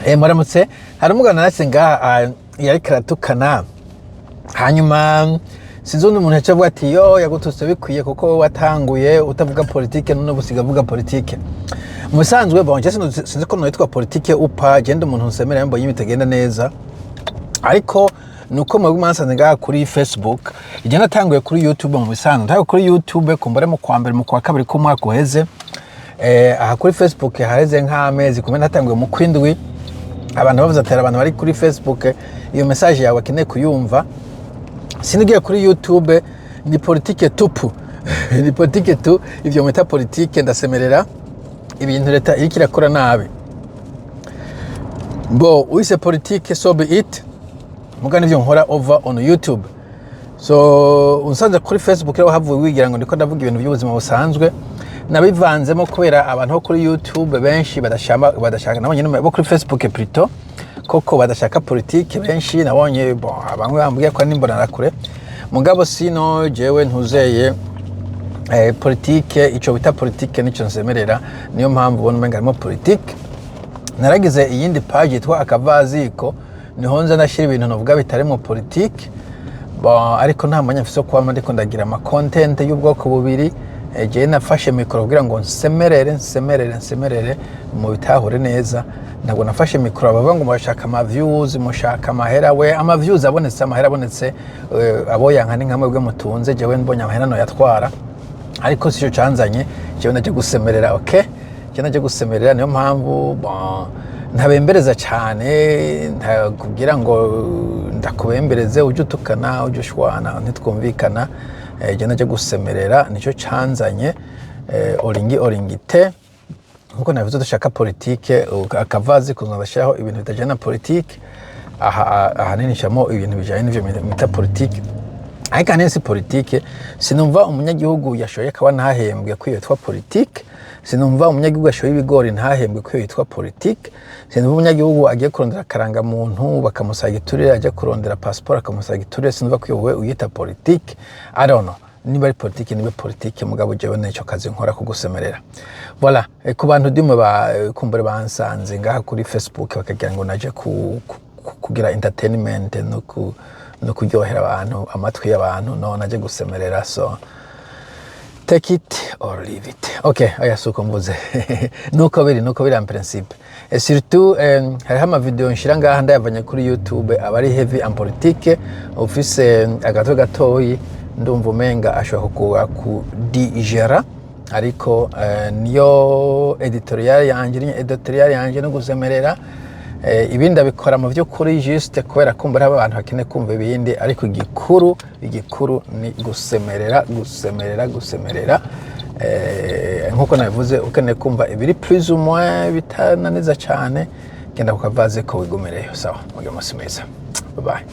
Muramutse hari umugana nase ngaha yari karatukana hanyuma sinzo umuntu yacavuga ati yo yagututse bikwiye kuko watanguye utavuga politike none busiga vuga politike musanzwe bonje sinzi ko nitwa politike upa genda umuntu nsemera mbonye bitagenda neza ariko nuko mwebwe mansanze ngaha kuri Facebook ije natanguye kuri YouTube mu bisanzwe ntago kuri YouTube kumbare mu kwa mbere mu kwa kabiri ko mwaka uheze aha kuri Facebook hareze nk'amezi kumwe natanguye mu kwindwi abantu bavuze ati abantu bari kuri Facebook iyo message yawe akeneye kuyumva sinigiye kuri YouTube ni politique tupu ni politique tu ivyo mwita politique ndasemerera ibintu leta irikira kora nabi bo uise politique so be it mugani ivyo nkora over on YouTube so unsanze kuri Facebook rero havuye wigira ngo ndiko ndavuga ibintu by'ubuzima busanzwe nabivanzemo kubera abantu ho kuri YouTube benshi badashaka nabonye bo kuri Facebook plutôt koko badashaka politique benshi nabonye bamwe bambwiye ko nimbona nakure mugabo sino jewe ntuzeye politique ico bita politique nico nsemerera niyo mpamvu ubona umenga arimo politique naragize iyindi page yitwa akavaziko niho nza nashira ibintu novuga bitarimo politique ariko nta mwanya mfise kwama ndiko ndagira ama content y'ubwoko bubiri je nafashe mikoro kugira ngo nsemerere mu bitahure neza ntabwo nafashe mikoro bava ngo murashaka ama views mushaka amahera we ama views abonetse amahera abonetse abo yankani nkamwe bwe mutunze jewe mbonye amahera no yatwara ariko sico canzanye jewe naje gusemerera okay je naje gusemerera niyo mpamvu ntabembereza cyane kugira ngo ndakubembereze uje utukana uje ushwana ntitwumvikana je naje gusemerera nico canzanye oringite nkuko navuze dushaka politique akavazi kuzabashaho ibintu bitajana politique aha nini shamo ibintu bijanye n'ivyo mita politique ariko nese politique sinumva umunyagihugu yashoye kawa ntahembwe kwiyitwa politique sinumva umunyagihugu yashoye ibigori ntahembwe kwiyitwa politique sinumva umunyagihugu agiye kurondera karanga muntu bakamusaga iturire aje kurondera passport akamusaga iturire sinumva kwiyowe uyita politique I don't know niba ari politique mugabo jewe n'icyo kazi nkora kugusemerera voilà ku bantu dimwe kumbure bansanze ngaha kuri Facebook bakagira ngo naje kugira entertainment no kuryohera abantu amatwi y'abantu no naje gusemerera so take it or leave it okay aya suko mvuze nuko biri en principe et surtout hariho ama video nshira ngaha ndayavanye kuri YouTube abari heavy en politique office agato gatoyi ndumva umenga ashobora kudigera ariko niyo editorial yanje no gusemerera ibindi abikora mu byo kuri juste kubera kumbura abantu bakene kumva ibindi ariko igikuru ni gusemerera nkuko navuze ukeneye kumva ibiri plus ou moins bitananiza cyane genda kukavaze ko wigumereyo sawa muge musimeza bye bye.